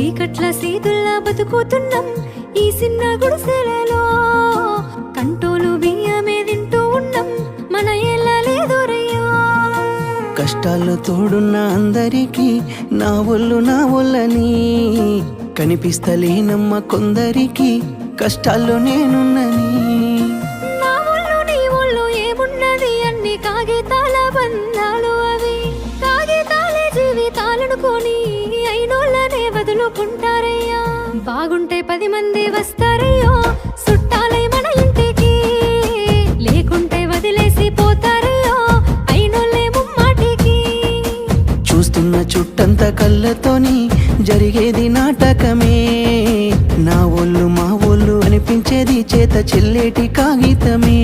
చీకట్ల సీతుల్లా బతుకుతున్నాం ఈ చిన్న గుడిసెలలో. కంటోలు బియ్యమే తింటూ ఉన్నాం మన ఎలా లేదోరయ్యా. కష్టాల్లో తోడున్న అందరికీ నా ఒళ్ళని కనిపిస్తలేనమ్మ కొందరికి కష్టాల్లో నేనున్నని. నా ఒళ్ళు నీ ఒళ్ళు ఏమున్నది అన్ని కాగితాల బంధాలు అవి. కాగితాలే జీవితాలనుకొని అయినోళ్ళనే వదులుకుంటారయ్యా. బాగుంటే 10 మంది వస్తారయ్యో చుట్టాలై మన ఇంటికి. లేకుంటే వదిలేసి పోతారయ్యో అయినోళ్ళే ముమ్మాటికి. చూస్తున్న చుట్టంత కళ్ళతోని జరిగేది నాటకమే. నా ఒళ్ళు మా ఒళ్ళు అనిపించేది చేత చెల్లేటి కాగితమే.